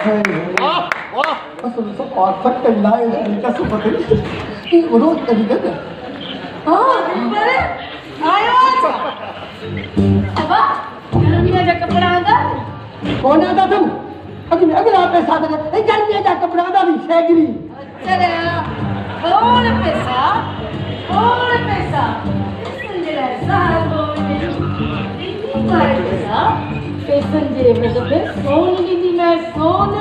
वाह वाह असल सब और सकते लाए का सब पता कि रोज कभी करते हाँ बड़े आयो अब गर्मी का कपड़ा आंदा कौन आता तुम अगला पैसा दे गर्मी का कपड़ा आंदा भी सैगरी चले कौन पैसा संजय साहब पैसा संजय मतलब सोन दी मैं सोन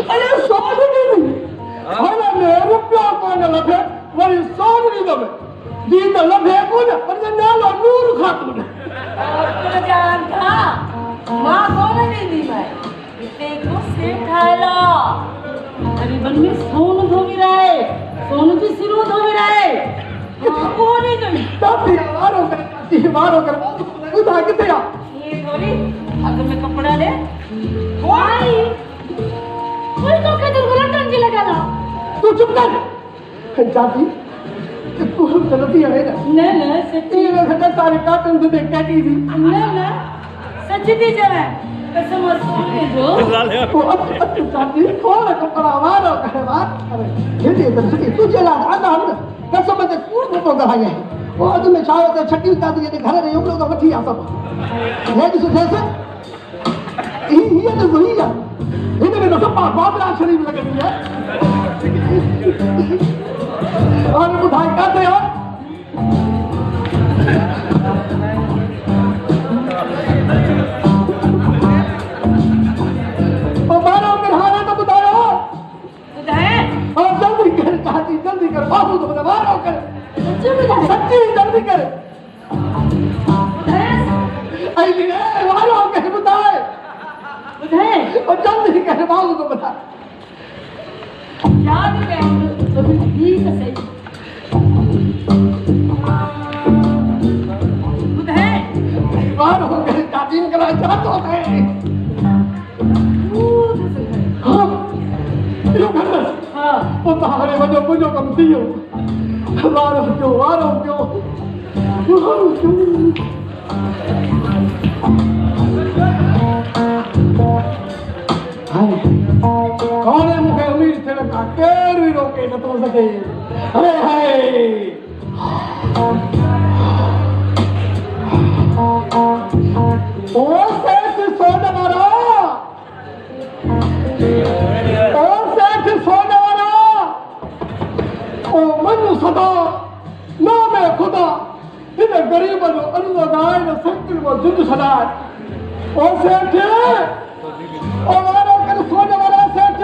अरे सोन नहीं अरे मेरे प्यार कौन लगे वही सोन नहीं दबे दी तो लगे कौन पर नालो नूर खातून तो जान था मां कौन नहीं दी मैं इतने को से खाला अरे बन में सोन धोवी रहे सोन जी सिरो धोवी रहे कौन नहीं गई तब मारो कर उठा के दिया ये थोड़ी अगर मैं कपड़ा ले भाई कोई तो के दूर लंदन जी लगा ला तू चुप कर जाती तू गलती है ना सच्ची ये घटा सारे काटन से देख कैटी थी ना सच्ची दी जाए कसम सुन जो वो अब जाती कौन कपड़ा मारो करे बात अरे ये तो तू चला आधा हम कसम से कूड़ तो गहाया है वो आज में छाव तो छट्टी उतार दिए घर रे लोग वठी आ सब ये जो जैसे ये तो वही है इनमें तो सब बाबरा शरीफ लग गई है और बुधाई करते हो और मारो कर हारा तो बताओ बुधाए और जल्दी कर चाहती जल्दी कर बाबू तो बता मारो कर सच्ची जल्दी कर बुधाए आई मारो कर बताए बुधाए और जल्दी कर बाबू को बता याद है तो ठीक है सही बुधाए मारो कर चाहती करा चाहते हैं हाँ यो कर हाँ वो तारे वजो मुझो कम दियो मारो क्यों कौन है मुझे उम्मीद से रखा केर भी रोके न तो सके अरे हाय ओ सेठ सोने वाला ओ मनु सदा ना मैं खुदा इन्हें गरीब जो अल्लाह गाय न सकती वो जिंद सदा ओ सेठ ओ वाला कर सोने वाला सेठ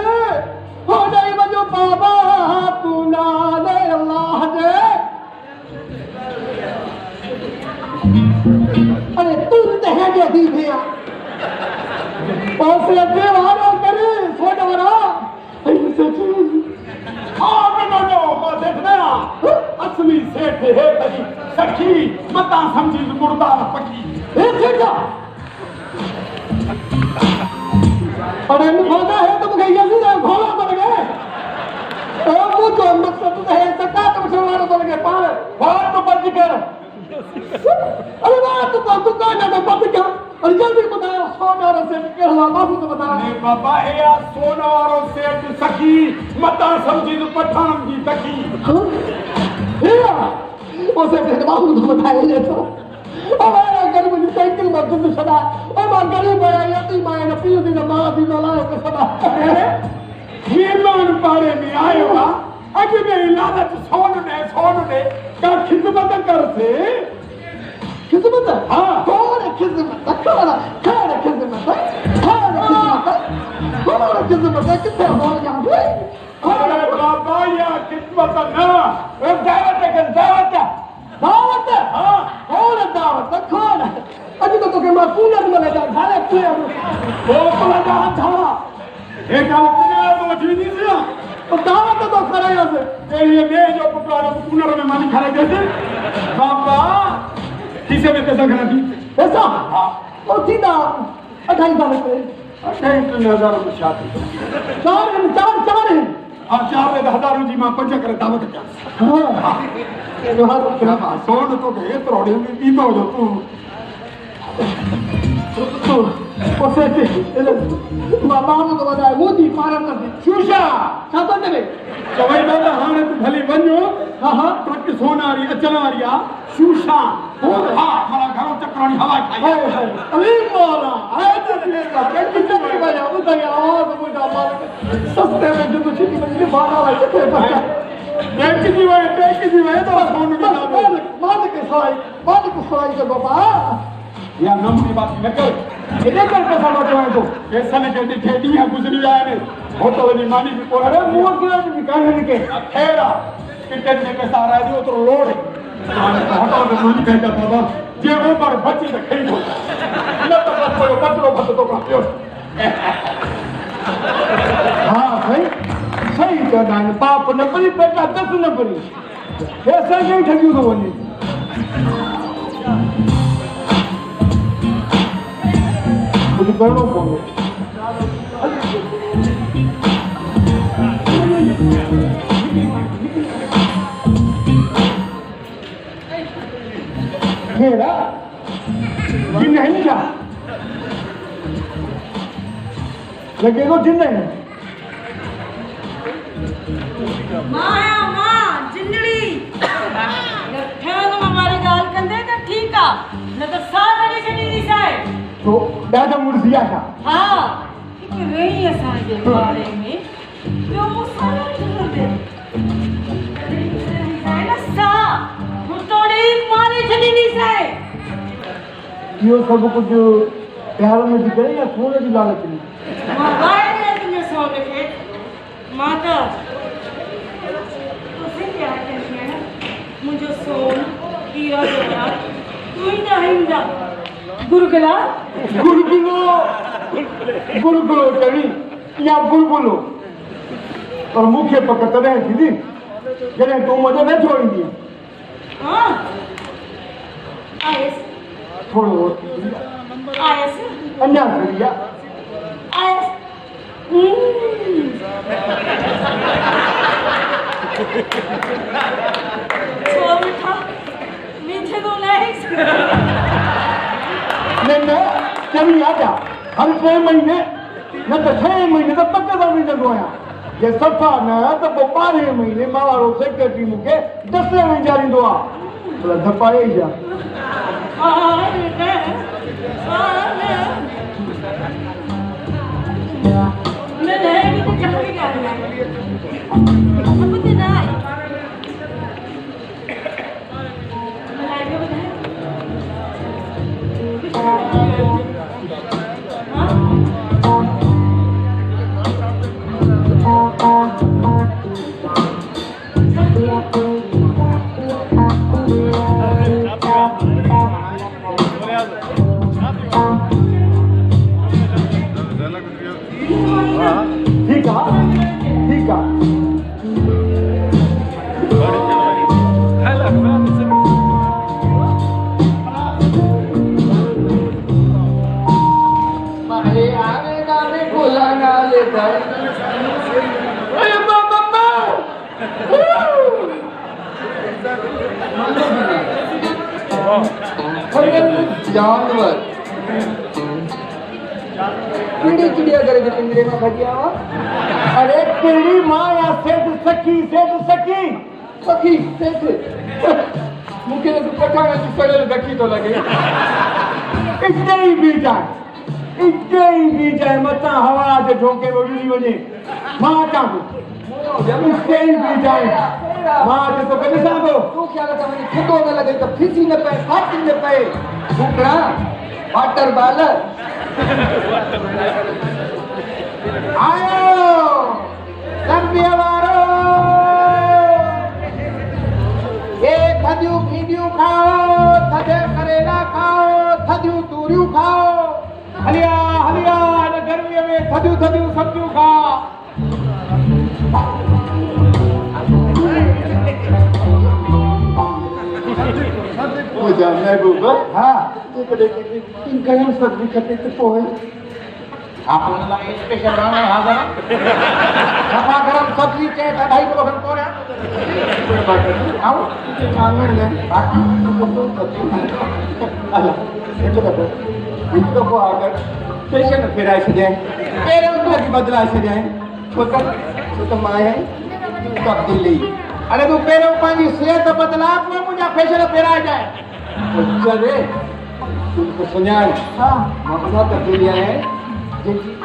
हो जाए बजो बाबा तू ना ले अल्लाह दे अरे तू तो है जो दी भैया ओ सेठ वाला कर सोने वाला सेठ असली सेठ है कभी सखी मता समझी मुर्दार पकी ए सेठा अरे मुझे है तो मुझे ये नहीं घोड़ा तो लगे ओ मुझे मकसद है सका तो मुझे तो लगे पार बात तो बंद कर अरे बात तो दुकान है बंद कर और जल्दी बताओ सोना और सेठ के हवा बाबू तो बता नहीं बाबा है यार सोना और सेठ सखी मता समझी तो पठान की सखी वो सेठ बाबू तो बताए ले तो हमारा गरीब की साइकिल में जिंद सदा ओ मां गरीब है या ती मां ने पीऊ दी मां दी लाए के सदा मेहमान पारे में आयो वा अज में लालच सोन ने का खिदमत करते खिदमत हां कौन खिदमत कौन खिदमत कितने हो जाए अरे बाबा या खिदमत ना दावत दावत हां कौन दावत कौन अभी तो के मां कूलर में लगा धारे पूरे वो लगा था एक काम तो मछली नहीं दिया तो दावत तो खड़ा है ये जो पुपला कूलर में मानी खड़ा जैसे बाबा किसे में पैसा खड़ा दी पैसा हां और सीधा 28,000 रुपए 28,000 रुपए शादी चार हाँ 4,000 जी मां पंज करे दावत क्या हाँ सोन तो के तोड़े में पीतो जो तू मां तो वधाए मोदी पारण नथी शूशा छा तो चवे चवई दादा हाणे तू भली वञो हाँ हाँ ट्रक सोनारी अचण वारी आ शूशा हा मारा घरो चकरानी हवा खाई हाय हाय अरे मौला आए तो लेगा कितना की वजह उधर आवाज मुझे मालूम सस्ते में जो कुछ नहीं मुझे बाहर आए थे बैंक जी वे तो फोन भी ना दे मालिक के सवाई के बाबा या नमूनी बात न कर इने कर पैसा मारो है तो पैसा ने कहती ठेडी है गुजरी आए ने होटल नी मानी भी कोन अरे मुंह के भी काहे के ठेरा कितने ने पैसा आ रहा तो लोड होटल में मानी कहता बाबा जे वो पर बच्ची तो खई हो न तो बस कोई पत्रो भत तो का हां सही तो दान पाप न परी बेटा 10 न परी ऐसा नहीं ठगियो तो वने कुछ करो पड़े मेरा जिन नहीं क्या लगे तो जिन नहीं मां जिंदड़ी ठहन हमारी गाल कंदे तो ठीक आ न तो साथ अड़ी छड़ी दी साए तो दादा मुर्सिया था हाँ एक रही असांजे बारे में ॿियो मसालो छो दे सा हुतोड़ी मारे छड़ी दी साए यो सब कुछ प्यार में दिखे या सोने की लालच में मां बाहर तुझे सोन के माता तुझे क्या कहती है मुझे सोन हीरा जोड़ा तू ही ना हिंदा गुरुकुला गुरुकुलो चढ़ी या बुलबुलो और मुख्य पक तॾहिं थींदी जॾहिं तूं मुंहिंजो न छोड़ींदी हाँ आयस थोरो आयस अञा खड़ी आहे आयस छो मिठा मीठे तो नहीं न चढ़ी आजा हर 3 महीने न त 6 महीने त पक सां विझंदो आहियां जे सफ़ा न त पोइ 12 महीने मां वारो सेक्रेटरी मूंखे 10 में विचारींदो आहे भला धपाए ई जा ठीक आहे मारे आने गाने भोला गाले अरे बाबा जानवर कीड़ी चिड़िया करे जो पिंजरे में भजिया हुआ अरे कीड़ी माँ या सेठ सखी मुझे तो पता नहीं सड़े रखी तो लगे इतने ही बीच है मत हवा से ठोके वो उड़ी वजे माँ चाहूँ इतने ही बीच है माँ से तो कभी साहब तू क्या लगता मुझे ठुको न लगे तो फिसी न पे फाटी न पे फुकरा वाटर बालर आयो लंबिया वारो ये थदियूं भींडियूं खाओ थदे करेला खाओ थदियूं तूरियूं खाओ हलिया इन गर्मीअ में थदियूं सब्जियूं खा मुझा महबूब हाँ इन गरम सब्जी खपे तो पोइ आपन लाइ स्पेशल राणा हाज़र सफा गरम सब्जी के 2.5 किलो खन कोरिया आओ आंगन में बाकी तो सब्जी अल्लाह ये तो देखो इनको को आकर फैशन फेराए छॾियईं पहिरियों उनखे बदिलाए छॾियईं छो त मां आहियां तब्दीली अरे तूं पहिरियों पंहिंजी सिहत बदिला पोइ मुंहिंजा फैशन फेराइजांइ चले तूं सुञाण हा मां उहा तब्दीली आहियां जेकी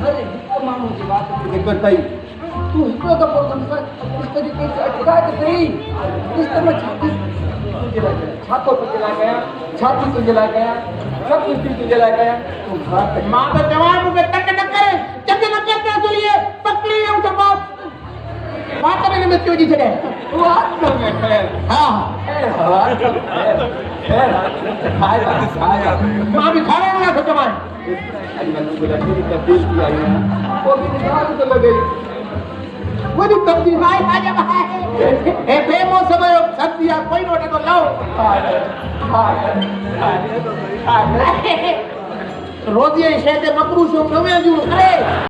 हर हिकु माण्हू जी बात ते ज़िक्र कई तूं हिकिड़ो दफ़ो इस तरीक़े से अटकाए त सही इस तरह छा थो तुंहिंजे लाइ कयां छा थी तुंहिंजे लाइ कयां सभु कुझु तुंहिंजे लाइ कयां मां त चवां मूंखे टक न करे चंग न कर तूं इहे पकड़ी ऐं त वात में मिर्च विझी छॾे वात में ख़ैर हा मां बि खाराइण लाइ थो चवां तब्दील थी आई आहियां पोइ बि तो लॻे वो जो तब्दील भाई आजा भाई ए बेमौसम जो सर्दी आ कोई नोटे तो लाओ रोज़ी शइ ते मकरूश न वेंदियूं करे